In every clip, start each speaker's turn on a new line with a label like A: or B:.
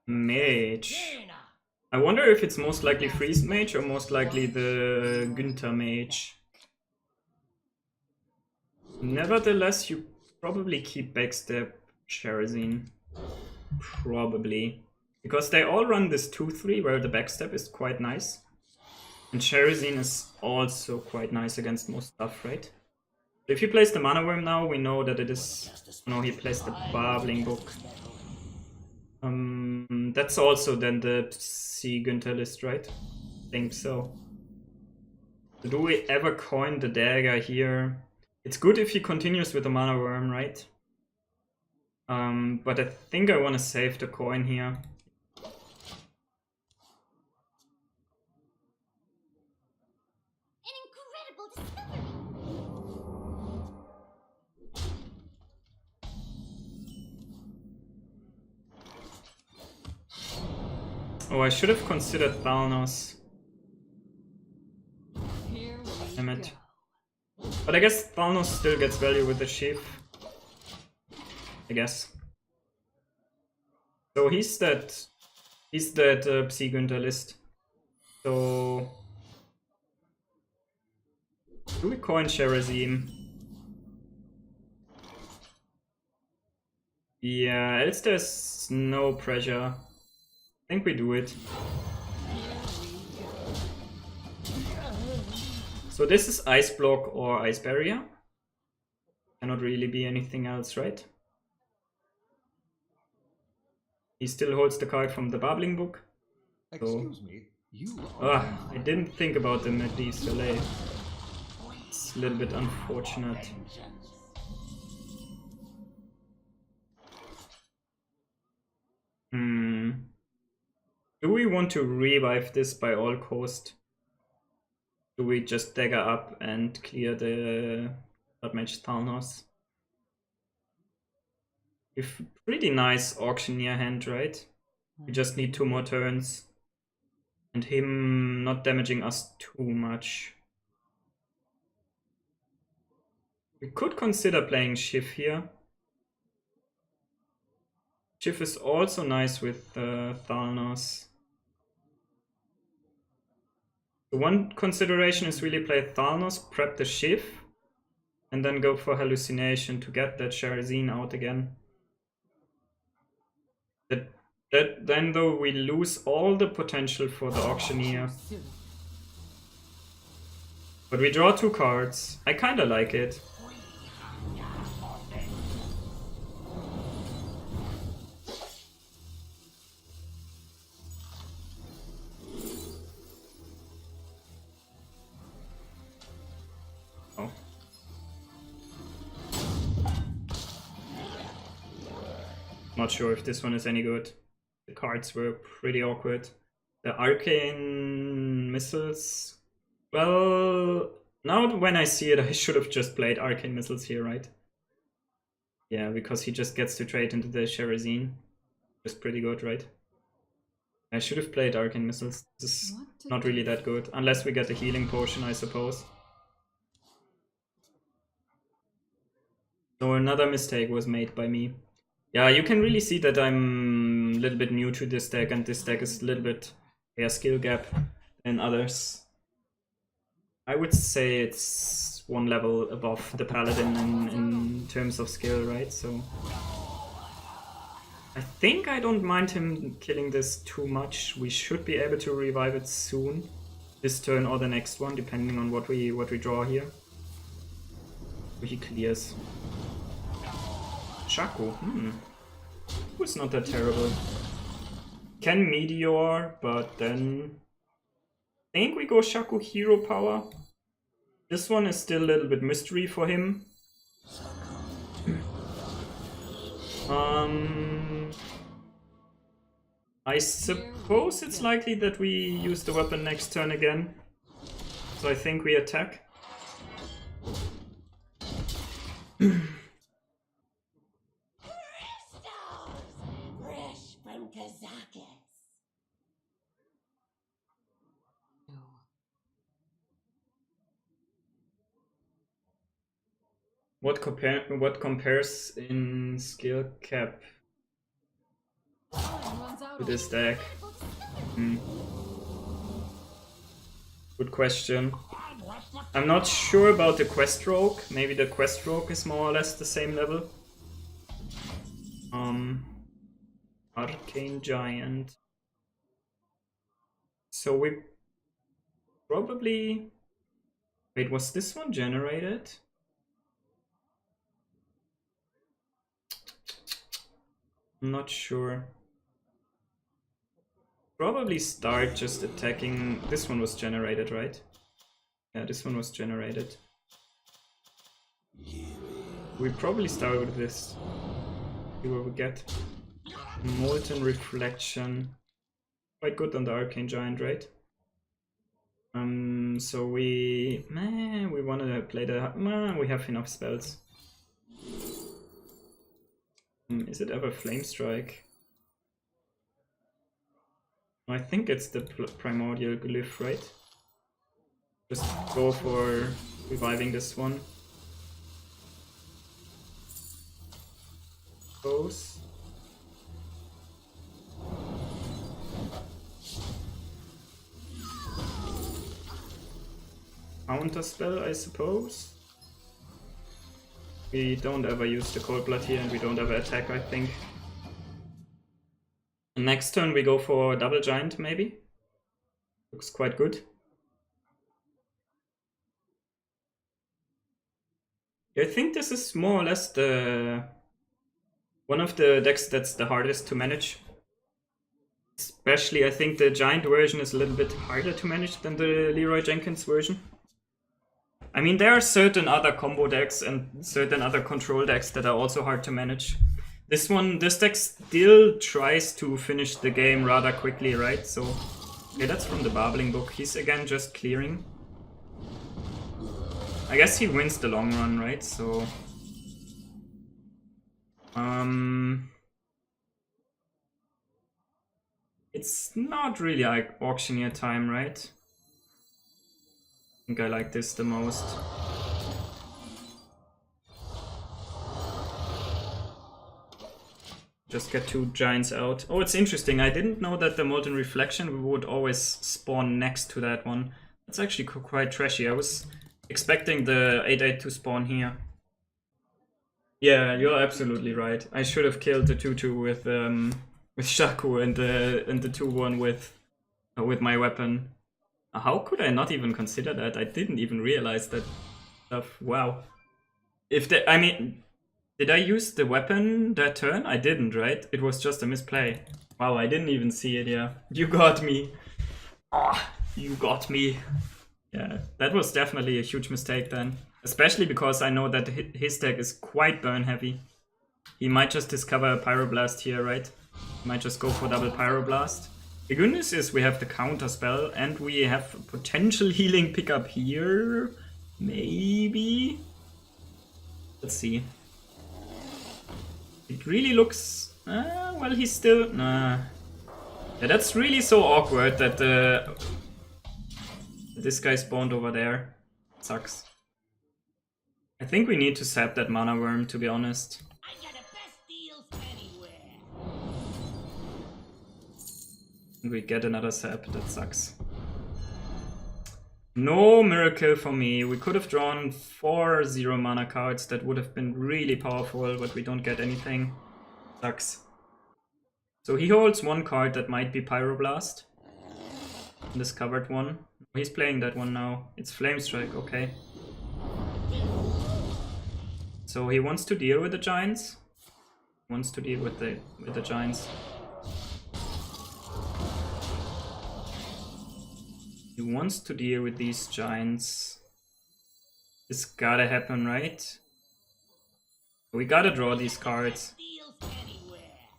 A: Mage. I wonder if it's most likely Freeze Mage or most likely the Günther Mage. Nevertheless, you probably keep Backstab Cherazine. Probably. Because they all run this 2-3 where the Backstab is quite nice. And Cherazine is also quite nice against most stuff, right? So if he plays the Mana Worm now, we know that it is... No, he plays the Babbling Book. That's also then the Psi Günther list, right? I think so. Do we ever coin the dagger here? It's good if he continues with the Mana Worm, right? But I think I want to save the coin here.
B: An incredible discovery.
A: Oh, I should have considered Thalnos. Damn it. But I guess Thalnos still gets value with the sheaf. I guess. So he's that Psi Günther list. So do we coin Cherazine? Yeah, else there's no pressure. I think we do it. So this is Ice Block or Ice Barrier. Cannot really be anything else, right? He still holds the card from the Babbling Book. So...
C: Excuse me, you are...
A: I didn't think about the Medivh Soleil. It's a little bit unfortunate. Do we want to revive this by all cost? Do we just dagger up and clear the Bloodmage Thalnos? With pretty nice Auctioneer hand, right? We just need 2 more turns. And him not damaging us too much. We could consider playing Shiv here. Shiv is also nice with Thalnos. So one consideration is really play Thalnos, prep the Shiv, and then go for Hallucination to get that Cherazine out again. Then though we lose all the potential for the Auctioneer. But we draw 2 cards. I kinda like it. Oh. Not sure if this one is any good. The cards were pretty awkward. The Arcane Missiles... Well, now when I see it, I should have just played Arcane Missiles here, right? Yeah, because he just gets to trade into the Cherazine. It's pretty good, right? I should have played Arcane Missiles. This is not really that good. Unless we get a healing potion, I suppose. So another mistake was made by me. Yeah, you can really see that I'm a little bit new to this deck, and this deck is a little bit higher skill gap than others. I would say it's 1 level above the Paladin in terms of skill, right? So I think I don't mind him killing this too much. We should be able to revive it soon. This turn or the next one, depending on what we draw here. He clears. Shaco, who's not that terrible. Can Meteor, but then I think we go Shaco Hero Power. This one is still a little bit mystery for him. I suppose it's likely that we use the weapon next turn again. So I think we attack.
B: Fresh from Kazakis.
A: What compares in skill cap? to this deck? Good question. I'm not sure about the Quest Rogue. Maybe the Quest Rogue is more or less the same level. Arcane Giant. So we probably... Wait, was this one generated? I'm not sure. Probably start just attacking... This one was generated, right? Yeah, this one was generated. We probably start with this. See what we get. Molten Reflection. Quite good on the Arcane Giant, right? So we want to play the... we have enough spells. Is it ever Flame Strike? I think it's the Primordial Glyph, right? Just go for reviving this one. Goes. Counter spell, I suppose. We don't ever use the Cold Blood here and we don't ever attack, I think. Next turn we go for Double Giant, maybe. Looks quite good. I think this is more or less the one of the decks that's the hardest to manage. Especially, I think the Giant version is a little bit harder to manage than the Leroy Jenkins version. I mean, there are certain other combo decks and certain other control decks that are also hard to manage. This deck still tries to finish the game rather quickly, right? So, okay, that's from the Babbling Book. He's again just clearing. I guess he wins the long run, right? So, it's not really like auctioneer time, right? I think I like this the most. Just get 2 giants out. Oh, it's interesting. I didn't know that the Molten Reflection would always spawn next to that one. That's actually quite trashy. I was expecting the 8/8 to spawn here. Yeah, you're absolutely right. I should have killed the 2/2 with Shaku and the 2/1 with my weapon. How could I not even consider that? I didn't even realize that stuff. Wow. I mean, did I use the weapon that turn? I didn't, right? It was just a misplay. Wow, I didn't even see it, yeah. You got me. Ah, you got me. Yeah, that was definitely a huge mistake then. Especially because I know that his deck is quite burn heavy. He might just discover a Pyroblast here, right? He might just go for double Pyroblast. The good news is we have the counter spell and we have potential healing pickup here. Maybe? Let's see. It really looks... well, he's still... Nah. Yeah, that's really so awkward that this guy spawned over there. Sucks. I think we need to sap that Mana Worm, to be honest.
B: I got the best deals anywhere.
A: We get another sap, that sucks. No miracle for me. We could have drawn 4 0 mana cards. That would have been really powerful, but we don't get anything. Sucks. So he holds 1 card that might be Pyroblast. This covered one. He's playing that one now. It's Flame Strike, okay. So he wants to deal with the giants. Wants to deal with the giants. He wants to deal with these giants. This gotta happen, right? We gotta draw these cards.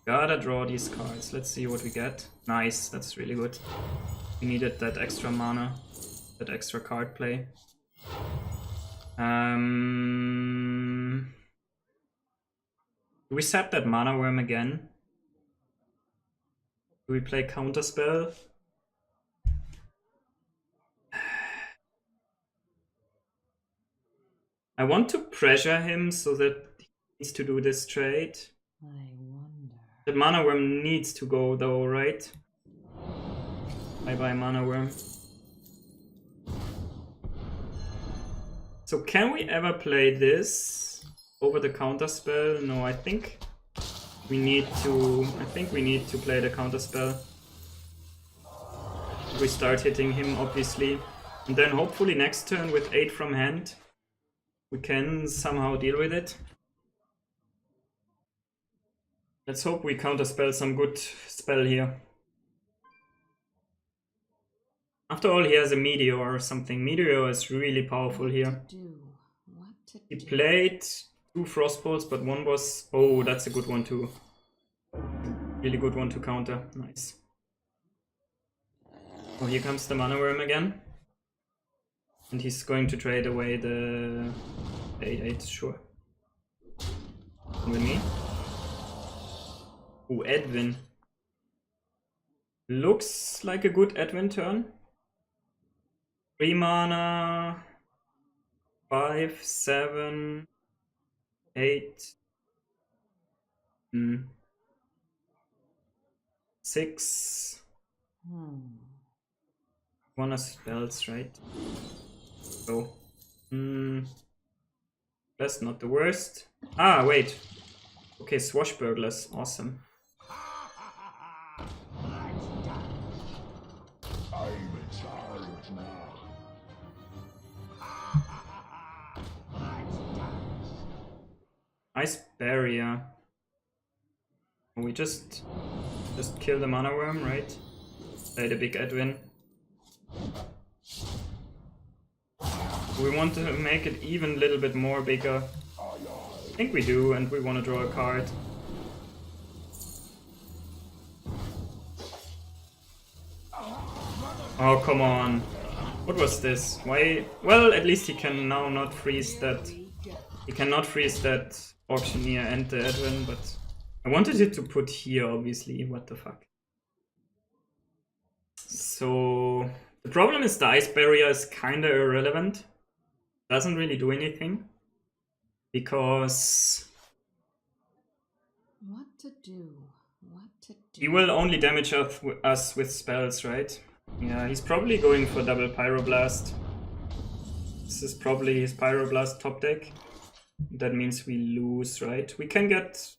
A: Gotta draw these cards. Let's see what we get. Nice, that's really good. We needed that extra mana, that extra card play. Do we sap that Mana Worm again? Do we play Counterspell? I want to pressure him so that he needs to do this trade.
D: I wonder.
A: The Mana Worm needs to go though, right? Bye bye Mana Worm. So can we ever play this over the counter spell? No, I think we need to play the counter spell. We start hitting him obviously. And then hopefully next turn with 8 from hand we can somehow deal with it. Let's hope we counterspell some good spell here. After all, he has a Meteor or something. Meteor is really powerful here. He played 2 Frostbolts, but one was... Oh, that's a good one too. Really good one to counter. Nice. Oh, here comes the Mana Worm again. And he's going to trade away the 8-8, sure. With me. Ooh, Edwin. Looks like a good Edwin turn. 3 mana, 5, 7, 8, 6. One of spells, right? So, that's not the worst. Ah, wait. Okay, Swashbucklers, awesome. Ice Barrier. We just kill the Mana Worm, right? Play the big Edwin. We want to make it even a little bit more bigger. I think we do, and we want to draw a card. Oh, come on. What was this? Why? Well, at least he can now not freeze that. He cannot freeze that Auctioneer and the Edwin, but I wanted it to put here, obviously. What the fuck? So the problem is the Ice Barrier is kinda irrelevant. Doesn't really do anything. Because he will only damage us with spells, right? Yeah, he's probably going for double Pyroblast. This is probably his Pyroblast top deck. That means we lose, right? We can get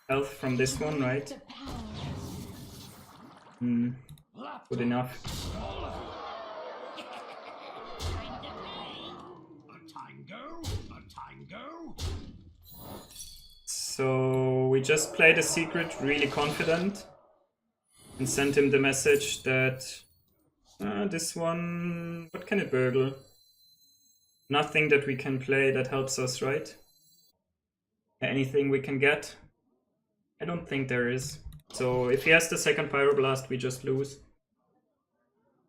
A: health from this one, right? Good enough. So we just played a secret really confident and sent him the message that this one, what can it burgle? Nothing that we can play that helps us, right? Anything we can get? I don't think there is. So if he has the second Pyroblast, we just lose.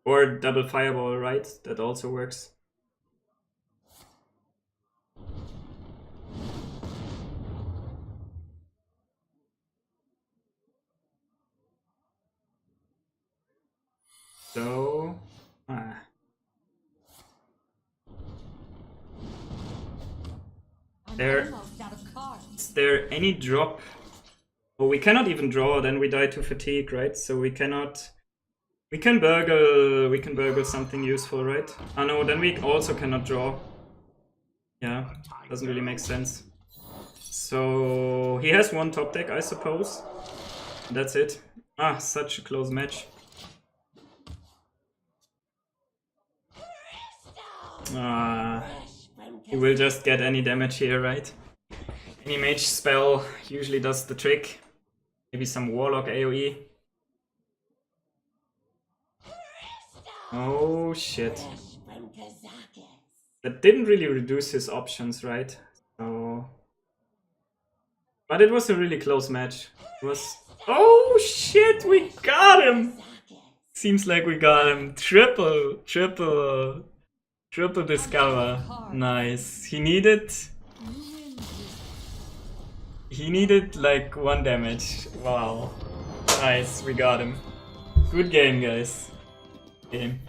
A: Or double Fireball, right? That also works. So... Is there any drop? Oh, we cannot even draw, then we die to fatigue, right? So we cannot... We can burgle something useful, right? Ah no, then we also cannot draw. Yeah, doesn't really make sense. So he has one top deck, I suppose. That's it. Ah, such a close match. Ah, he will just get any damage here, right? Any mage spell usually does the trick. Maybe some Warlock AoE. Oh shit. That didn't really reduce his options, right? So... But it was a really close match. It was... Oh shit, we got him! Seems like we got him. Triple discover. Nice. He needed like 1 damage. Wow. Nice, we got him. Good game, guys. Game.